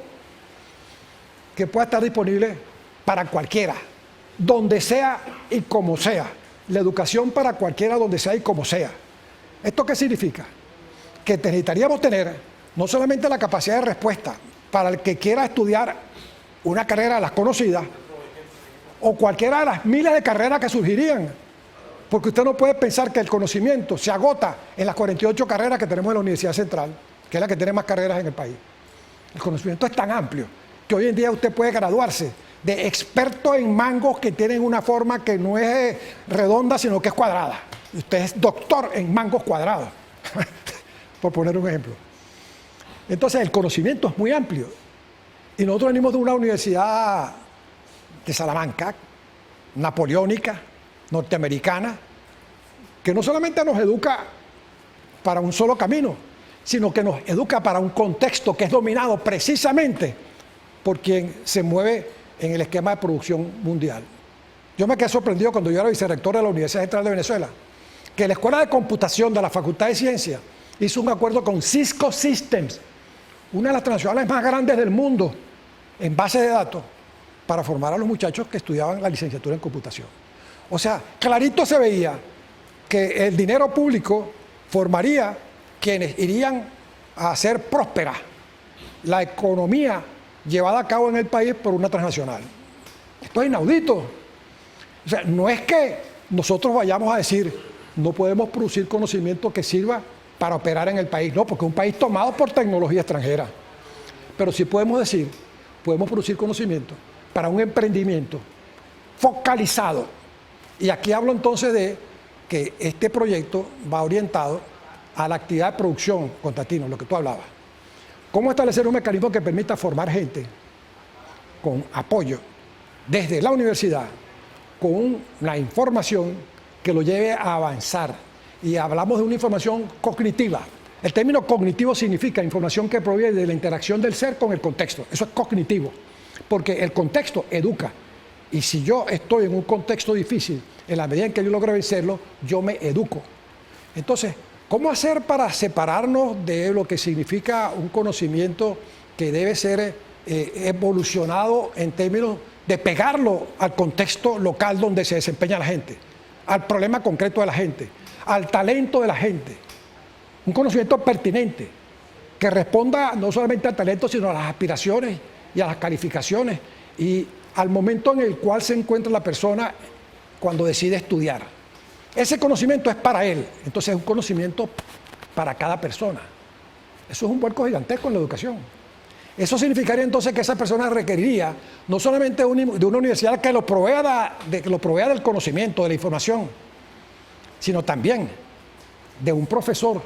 que pueda estar disponible para cualquiera, donde sea y como sea. La educación para cualquiera, donde sea y como sea. ¿Esto qué significa? Que necesitaríamos tener no solamente la capacidad de respuesta para el que quiera estudiar una carrera de las conocidas, o cualquiera de las miles de carreras que surgirían, porque usted no puede pensar que el conocimiento se agota en las 48 carreras que tenemos en la Universidad Central, que es la que tiene más carreras en el país. El conocimiento es tan amplio que hoy en día usted puede graduarse de experto en mangos que tienen una forma que no es redonda, sino que es cuadrada. Usted es doctor en mangos cuadrados, por poner un ejemplo. Entonces, el conocimiento es muy amplio. Y nosotros venimos de una universidad de Salamanca, napoleónica, norteamericana, que no solamente nos educa para un solo camino, sino que nos educa para un contexto que es dominado precisamente por quien se mueve en el esquema de producción mundial. Yo me quedé sorprendido cuando yo era vicerrector de la Universidad Central de Venezuela, que la Escuela de Computación de la Facultad de Ciencias hizo un acuerdo con Cisco Systems, una de las transnacionales más grandes del mundo, en base de datos, para formar a los muchachos que estudiaban la licenciatura en computación. O sea, clarito se veía que el dinero público formaría quienes irían a hacer próspera la economía llevada a cabo en el país por una transnacional. Esto es inaudito. O sea, no es que nosotros vayamos a decir no podemos producir conocimiento que sirva para operar en el país, no, porque es un país tomado por tecnología extranjera. pero sí podemos decir, podemos producir conocimiento para un emprendimiento focalizado. Y aquí hablo entonces de que este proyecto va orientado a la actividad de producción, Constantino, lo que tú hablabas. ¿Cómo establecer un mecanismo que permita formar gente con apoyo desde la universidad, con la información que lo lleve a avanzar? Y hablamos de una información cognitiva. El término cognitivo significa información que proviene de la interacción del ser con el contexto. Eso es cognitivo, porque el contexto educa. Y si yo estoy en un contexto difícil, en la medida en que yo logro vencerlo, yo me educo. Entonces, ¿cómo hacer para separarnos de lo que significa un conocimiento que debe ser evolucionado en términos de pegarlo al contexto local donde se desempeña la gente, al problema concreto de la gente, al talento de la gente? Un conocimiento pertinente, que responda no solamente al talento, sino a las aspiraciones y a las calificaciones y al momento en el cual se encuentra la persona cuando decide estudiar. Ese conocimiento es para él, entonces es un conocimiento para cada persona. Eso es un vuelco gigantesco en la educación. Eso significaría entonces que esa persona requeriría no solamente de una universidad que lo provea del conocimiento, de la información, sino también de un profesor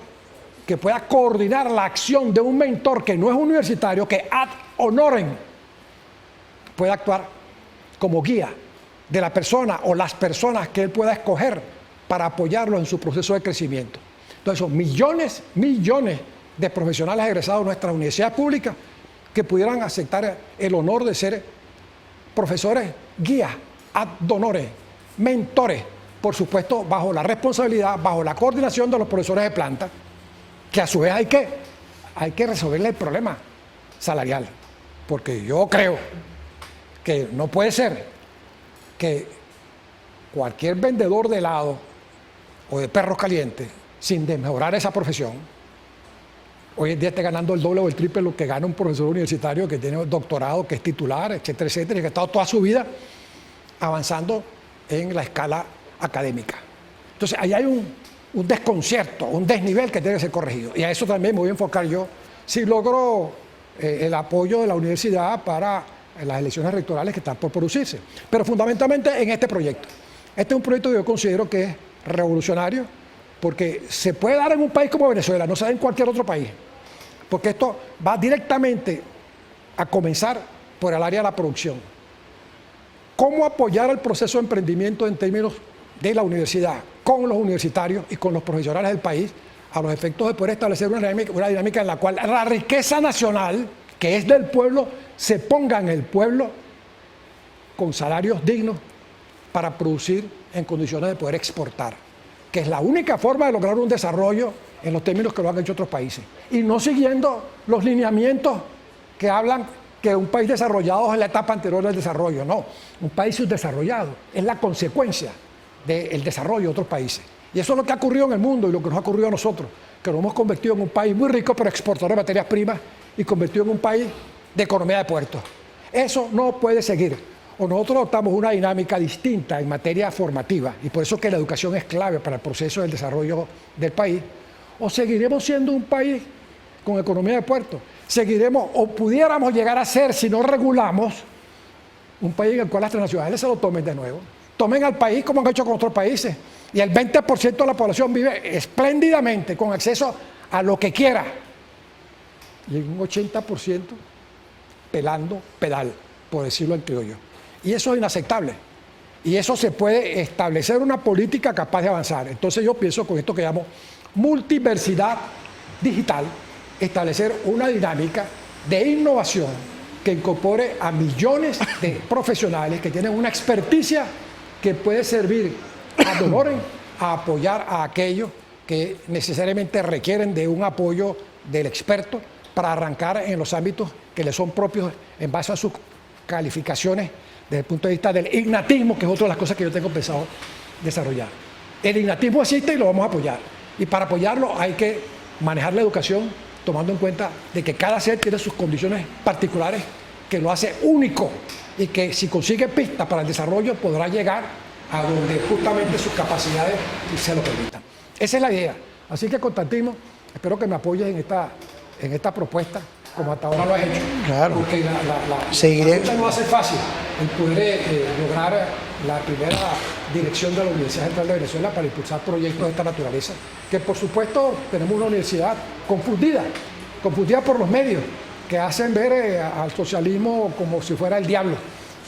que pueda coordinar la acción de un mentor que no es universitario, que ad honorem pueda actuar como guía de la persona o las personas que él pueda escoger para apoyarlo en su proceso de crecimiento. Entonces son millones de profesionales egresados de nuestras universidades públicas que pudieran aceptar el honor de ser profesores guías, ad honorem, mentores, por supuesto bajo la responsabilidad, bajo la coordinación de los profesores de planta, que a su vez hay que resolverle el problema salarial, porque yo creo que no puede ser que cualquier vendedor de helado o de perros calientes, sin desmejorar esa profesión, hoy en día esté ganando el doble o el triple lo que gana un profesor universitario que tiene doctorado, que es titular, etcétera, etcétera, y que ha estado toda su vida avanzando en la escala académica. Entonces, ahí hay un desconcierto, un desnivel que tiene que ser corregido. Y a eso también me voy a enfocar yo, si logro el apoyo de la universidad para las elecciones rectorales que están por producirse. Pero fundamentalmente en este proyecto. Este es un proyecto que yo considero que es revolucionario, porque se puede dar en un país como Venezuela, no se da en cualquier otro país. Porque esto va directamente a comenzar por el área de la producción. ¿Cómo apoyar el proceso de emprendimiento en términos de la universidad, con los universitarios y con los profesionales del país, a los efectos de poder establecer una dinámica en la cual la riqueza nacional, que es del pueblo, se ponga en el pueblo con salarios dignos para producir en condiciones de poder exportar, que es la única forma de lograr un desarrollo en los términos que lo han hecho otros países, y no siguiendo los lineamientos que hablan que un país desarrollado es la etapa anterior del desarrollo. No, un país subdesarrollado es la consecuencia del desarrollo de otros países. Y eso es lo que ha ocurrido en el mundo y lo que nos ha ocurrido a nosotros, que nos hemos convertido en un país muy rico, pero exportador de materias primas, y convertido en un país de economía de puertos. Eso no puede seguir. O nosotros adoptamos una dinámica distinta en materia formativa, y por eso que la educación es clave para el proceso del desarrollo del país, o seguiremos siendo un país con economía de puertos. Seguiremos, o pudiéramos llegar a ser, si no regulamos, un país en el cual las transnacionales se lo tomen de nuevo. Tomen al país como han hecho con otros países. Y el 20% de la población vive espléndidamente, con acceso a lo que quiera. Y un 80% pelando pedal, por decirlo en criollo. Y eso es inaceptable. Y eso se puede establecer una política capaz de avanzar. Entonces yo pienso con esto que llamo multiversidad digital, establecer una dinámica de innovación que incorpore a millones de profesionales que tienen una experticia que puede servir ad honorem a apoyar a aquellos que necesariamente requieren de un apoyo del experto para arrancar en los ámbitos que le son propios en base a sus calificaciones desde el punto de vista del innatismo, que es otra de las cosas que yo tengo pensado desarrollar. El innatismo existe y lo vamos a apoyar. Y para apoyarlo hay que manejar la educación tomando en cuenta de que cada ser tiene sus condiciones particulares que lo hace único y que si consigue pistas para el desarrollo podrá llegar a donde justamente sus capacidades se lo permitan. Esa es la idea. Así que, Constantino, espero que me apoyes en esta propuesta como hasta ahora lo has hecho. Claro. Porque Seguiré. la lucha no va a ser fácil el poder lograr la primera dirección de la Universidad Central de Venezuela para impulsar proyectos de esta naturaleza. Que por supuesto tenemos una universidad confundida por los medios, que hacen ver al socialismo como si fuera el diablo,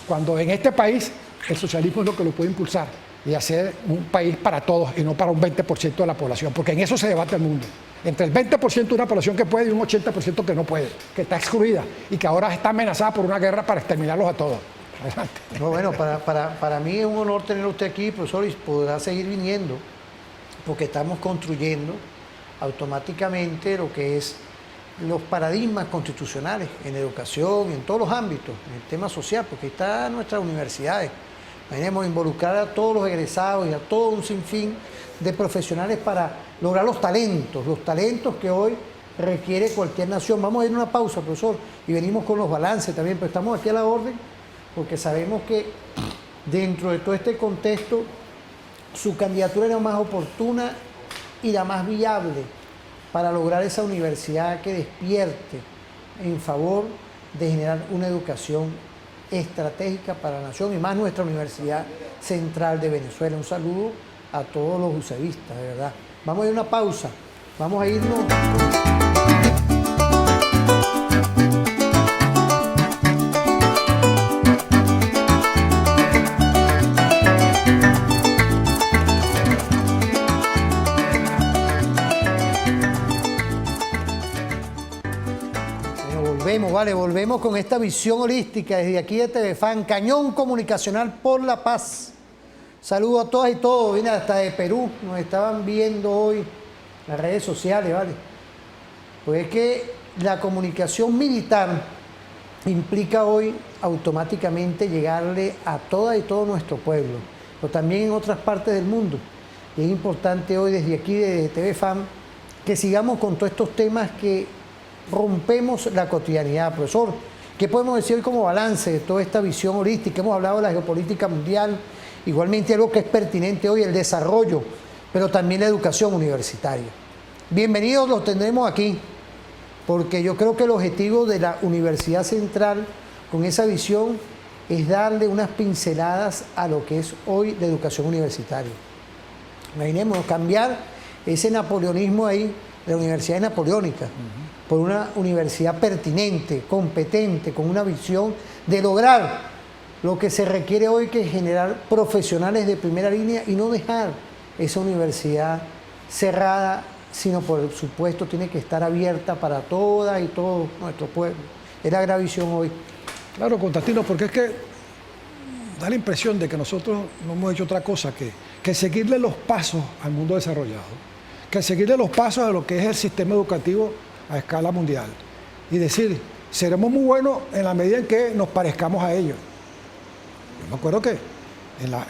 cuando en este país el socialismo es lo que lo puede impulsar y hacer un país para todos y no para un 20% de la población, porque en eso se debate el mundo. Entre el 20% de una población que puede y un 80% que no puede, que está excluida y que ahora está amenazada por una guerra para exterminarlos a todos. Adelante. No, bueno, para mí es un honor tener usted aquí, profesor, y podrá seguir viniendo, porque estamos construyendo automáticamente lo que es los paradigmas constitucionales en educación, en todos los ámbitos, en el tema social, porque ahí están nuestras universidades. Imaginemos involucrar a todos los egresados y a todo un sinfín de profesionales para lograr los talentos que hoy requiere cualquier nación. Vamos a ir a una pausa, profesor, y venimos con los balances también, pero estamos aquí a la orden, porque sabemos que dentro de todo este contexto, su candidatura es la más oportuna y la más viable para lograr esa universidad que despierte en favor de generar una educación estratégica para la nación y más nuestra Universidad Central de Venezuela. Un saludo a todos los usevistas, de verdad. Vamos a ir a una pausa, vamos a irnos. Volvemos con esta visión holística desde aquí de TVFAN, Cañón Comunicacional por la Paz. Saludos a todas y todos, viene hasta de Perú, nos estaban viendo hoy en las redes sociales, ¿vale? Pues es que la comunicación militar implica hoy automáticamente llegarle a toda y todo nuestro pueblo, pero también en otras partes del mundo. Y es importante hoy desde aquí, desde TVFAN, que sigamos con todos estos temas que rompemos la cotidianidad. Profesor, ¿qué podemos decir hoy como balance de toda esta visión holística? Hemos hablado de la geopolítica mundial, igualmente algo que es pertinente hoy, el desarrollo, pero también la educación universitaria. Bienvenidos, los tendremos aquí, porque yo creo que el objetivo de la Universidad Central, con esa visión, es darle unas pinceladas a lo que es hoy la educación universitaria. Imaginémonos cambiar ese napoleonismo ahí, de la Universidad Napoleónica, por una universidad pertinente, competente, con una visión de lograr lo que se requiere hoy, que es generar profesionales de primera línea y no dejar esa universidad cerrada, sino por supuesto tiene que estar abierta para todas y todo nuestro pueblo. Es la gran visión hoy. Claro, Constantino, porque es que da la impresión de que nosotros no hemos hecho otra cosa que seguirle los pasos al mundo desarrollado, que seguirle los pasos a lo que es el sistema educativo a escala mundial y decir, seremos muy buenos en la medida en que nos parezcamos a ellos. Yo me acuerdo que en la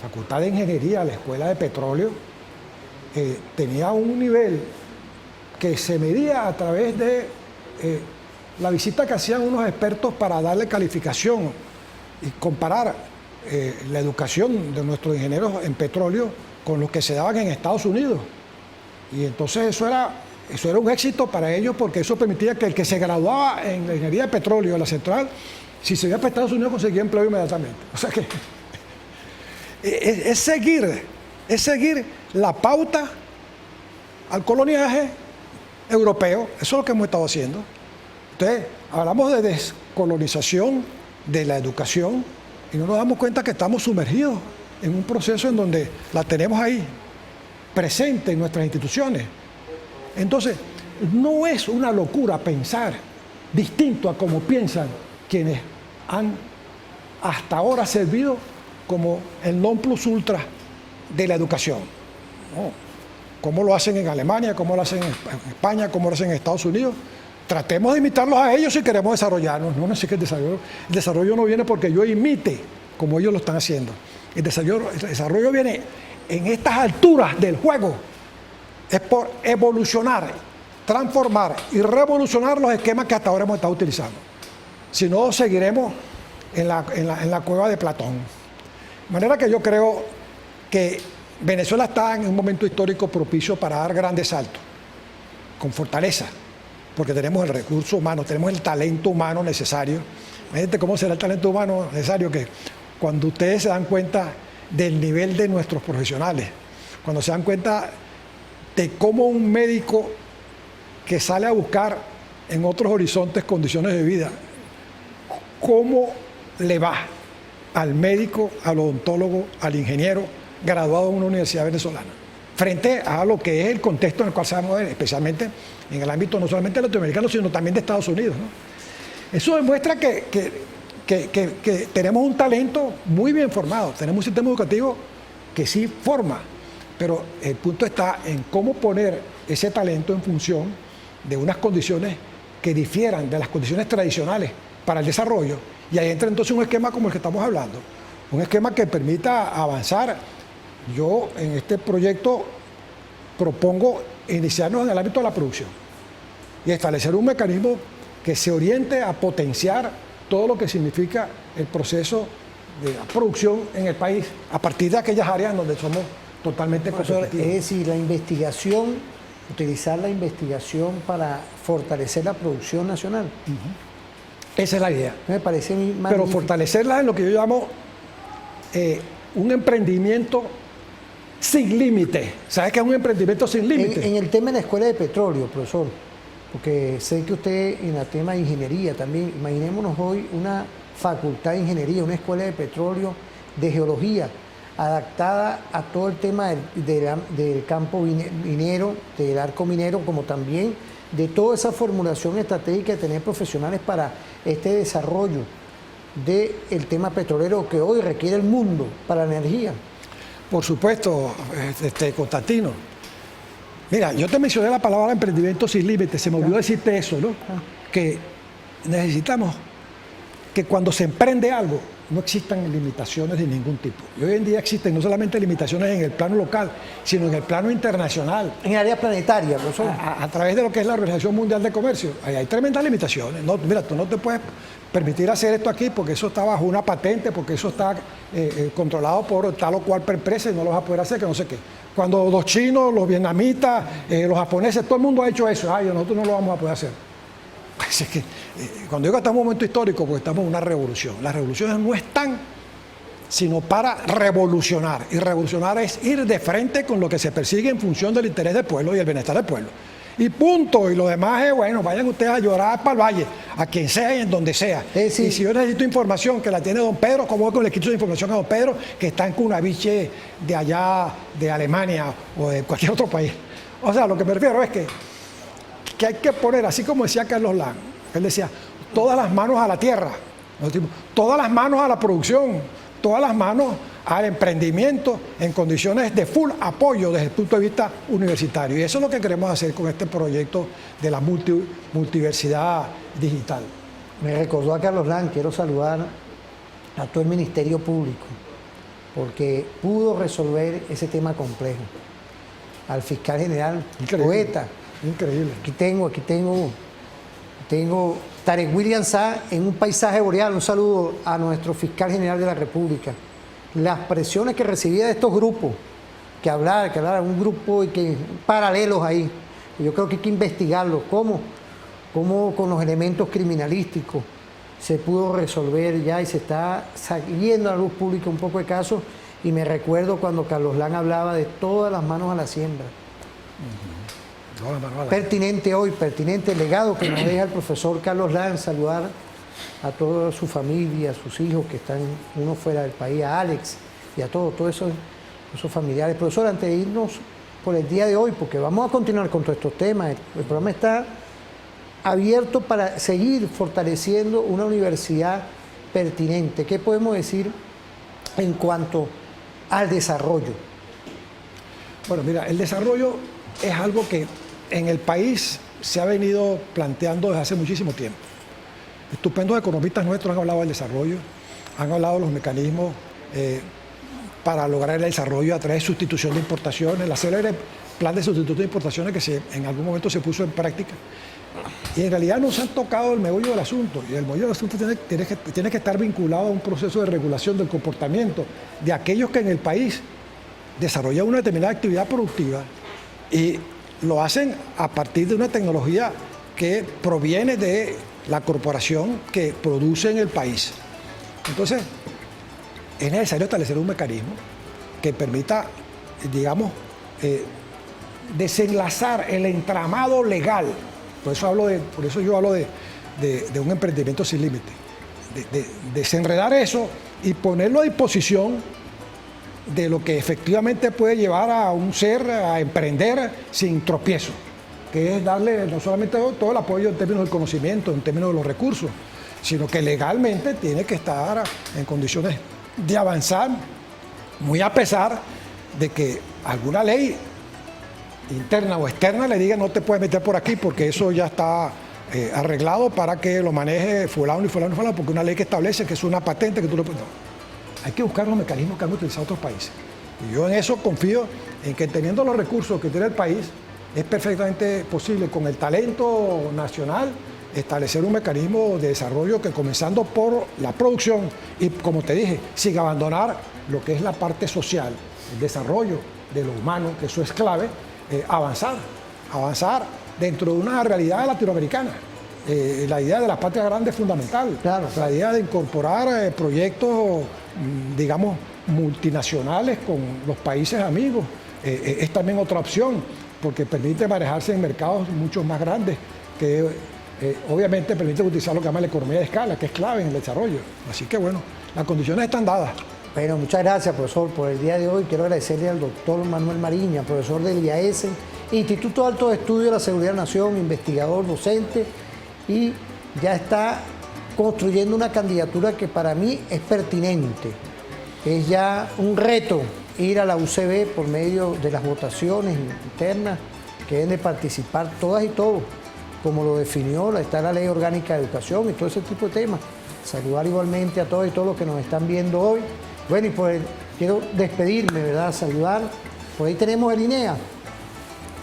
Facultad de Ingeniería, la Escuela de Petróleo, tenía un nivel que se medía a través de la visita que hacían unos expertos para darle calificación y comparar la educación de nuestros ingenieros en petróleo con los que se daban en Estados Unidos. Y entonces eso era un éxito para ellos, porque eso permitía que el que se graduaba en la ingeniería de petróleo de la central, si se iba para Estados Unidos, conseguía empleo inmediatamente. O sea que es seguir la pauta al coloniaje europeo. Eso es lo que hemos estado haciendo. Entonces, hablamos de descolonización de la educación y no nos damos cuenta que estamos sumergidos en un proceso en donde la tenemos ahí, presente en nuestras instituciones. Entonces, no es una locura pensar distinto a como piensan quienes han hasta ahora servido como el non plus ultra de la educación. No. ¿Cómo lo hacen en Alemania? ¿Cómo lo hacen en España? ¿Cómo lo hacen en Estados Unidos? Tratemos de imitarlos a ellos si queremos desarrollarnos. No sé qué el desarrollo no viene porque yo imite como ellos lo están haciendo. El desarrollo viene en estas alturas del juego. Es por evolucionar, transformar y revolucionar los esquemas que hasta ahora hemos estado utilizando. Si no, seguiremos en la cueva de Platón. De manera que yo creo que Venezuela está en un momento histórico propicio para dar grandes saltos, con fortaleza, porque tenemos el recurso humano, tenemos el talento humano necesario. Imagínate cómo será el talento humano necesario, que cuando ustedes se dan cuenta del nivel de nuestros profesionales, cuando se dan cuenta de cómo un médico que sale a buscar en otros horizontes condiciones de vida, cómo le va al médico, al odontólogo, al ingeniero graduado en una universidad venezolana, frente a lo que es el contexto en el cual se va a mover, especialmente en el ámbito no solamente latinoamericano, sino también de Estados Unidos, ¿no? Eso demuestra que tenemos un talento muy bien formado, tenemos un sistema educativo que sí forma, pero el punto está en cómo poner ese talento en función de unas condiciones que difieran de las condiciones tradicionales para el desarrollo, y ahí entra entonces un esquema como el que estamos hablando, un esquema que permita avanzar. Yo en este proyecto propongo iniciarnos en el ámbito de la producción y establecer un mecanismo que se oriente a potenciar todo lo que significa el proceso de la producción en el país a partir de aquellas áreas donde somos totalmente competitivos. Es decir, la investigación, utilizar la investigación para fortalecer la producción nacional. Esa es la idea. Me parece magnífico. Pero fortalecerla en lo que yo llamo un emprendimiento sin límite. ¿Sabes qué es un emprendimiento sin límite? En el tema de la escuela de petróleo, profesor, porque sé que usted en el tema de ingeniería también, imaginémonos hoy una facultad de ingeniería, una escuela de petróleo, de geología, adaptada a todo el tema del campo minero, del arco minero, como también de toda esa formulación estratégica de tener profesionales para este desarrollo del tema petrolero que hoy requiere el mundo para la energía. Por supuesto, Constantino. Mira, yo te mencioné la palabra emprendimiento sin límites, se me olvidó decirte eso, ¿no? Que necesitamos que cuando se emprende algo no existan limitaciones de ningún tipo. Y hoy en día existen no solamente limitaciones en el plano local, sino en el plano internacional. En el área planetaria, profesor. A través de lo que es la Organización Mundial de Comercio. Ahí hay tremendas limitaciones. No, mira, tú no te puedes permitir hacer esto aquí porque eso está bajo una patente, porque eso está controlado por tal o cual empresa y no lo vas a poder hacer, que no sé qué. Cuando los chinos, los vietnamitas, los japoneses, todo el mundo ha hecho eso. Ay, nosotros no lo vamos a poder hacer. Así que, cuando digo que estamos en un momento histórico, pues estamos en una revolución. Las revoluciones no están sino para revolucionar. Y revolucionar es ir de frente con lo que se persigue en función del interés del pueblo y el bienestar del pueblo. Y punto. Y lo demás es, bueno, vayan ustedes a llorar para el valle, a quien sea y en donde sea. Y si yo necesito información que la tiene don Pedro, como le quito de información a don Pedro, que está en Cunaviche de allá, de Alemania o de cualquier otro país. O sea, lo que me refiero es que hay que poner, así como decía Carlos Lang, él decía, todas las manos a la tierra, todas las manos a la producción, todas las manos al emprendimiento en condiciones de full apoyo desde el punto de vista universitario. Y eso es lo que queremos hacer con este proyecto de la multiversidad digital. Me recordó a Carlos Lang, quiero saludar a todo el Ministerio Público, porque pudo resolver ese tema complejo. Al fiscal general, poeta. Increíble. Aquí tengo Tarek William Sá en un paisaje boreal. Un saludo a nuestro fiscal general de la República. Las presiones que recibía de estos grupos, que hablar, un grupo y que paralelos ahí. Yo creo que hay que investigarlo. ¿Cómo con los elementos criminalísticos se pudo resolver ya y se está saliendo a la luz pública un poco de casos? Y me recuerdo cuando Carlos Lang hablaba de todas las manos a la siembra. Pertinente el legado que nos deja el profesor Carlos Lang. Saludar a toda su familia, a sus hijos que están uno fuera del país, a Alex y a todos esos familiares. Profesor, antes de irnos por el día de hoy, porque vamos a continuar con todos estos temas, el programa está abierto para seguir fortaleciendo una universidad pertinente. ¿Qué podemos decir en cuanto al desarrollo? Bueno, mira, el desarrollo es algo que en el país se ha venido planteando desde hace muchísimo tiempo. Estupendos economistas nuestros han hablado del desarrollo, han hablado de los mecanismos para lograr el desarrollo a través de sustitución de importaciones, el célebre plan de sustitución de importaciones que en algún momento se puso en práctica. Y en realidad no se han tocado el meollo del asunto, y el meollo del asunto tiene que estar vinculado a un proceso de regulación del comportamiento de aquellos que en el país desarrollan una determinada actividad productiva y lo hacen a partir de una tecnología que proviene de la corporación que produce en el país. Entonces, es necesario establecer un mecanismo que permita, digamos, desenlazar el entramado legal. Por eso yo hablo de un emprendimiento sin límite. Desenredar eso y ponerlo a disposición de lo que efectivamente puede llevar a un ser a emprender sin tropiezo, que es darle no solamente todo el apoyo en términos del conocimiento, en términos de los recursos, sino que legalmente tiene que estar en condiciones de avanzar, muy a pesar de que alguna ley interna o externa le diga no te puedes meter por aquí porque eso ya está arreglado para que lo maneje fulano y fulano y fulano, porque una ley que establece que es una patente que tú lo puedes... No. Hay que buscar los mecanismos que han utilizado otros países. Y yo en eso confío en que teniendo los recursos que tiene el país, es perfectamente posible con el talento nacional establecer un mecanismo de desarrollo que, comenzando por la producción y, como te dije, sin abandonar lo que es la parte social, el desarrollo de lo humano, que eso es clave, avanzar dentro de una realidad latinoamericana. La idea de la patria grande es fundamental. Claro. La idea de incorporar proyectos, digamos, multinacionales con los países amigos es también otra opción, porque permite manejarse en mercados mucho más grandes que obviamente permite utilizar lo que llama la economía de escala, que es clave en el desarrollo. Así que bueno, las condiciones están dadas. Bueno, muchas gracias, profesor, por el día de hoy. Quiero agradecerle al doctor Manuel Mariña, profesor del IAS, Instituto de Alto Estudio de la Seguridad de la Nación, investigador, docente, y ya está construyendo una candidatura que para mí es pertinente. Es ya un reto ir a la UCB por medio de las votaciones internas que deben de participar todas y todos, como lo definió, está la Ley Orgánica de Educación y todo ese tipo de temas. Saludar igualmente a todos y todos los que nos están viendo hoy. Bueno, y quiero despedirme, ¿verdad? Saludar. Por ahí tenemos el INEA.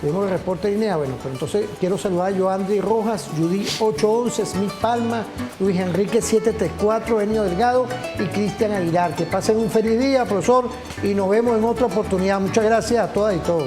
Tenemos el reporte de INEA. Bueno, pero entonces quiero saludar a Joandri Rojas, Judy 811, Smith Palma, Luis Enrique 734, Enio Delgado y Cristian Aguilar. Que pasen un feliz día, profesor, y nos vemos en otra oportunidad. Muchas gracias a todas y todos.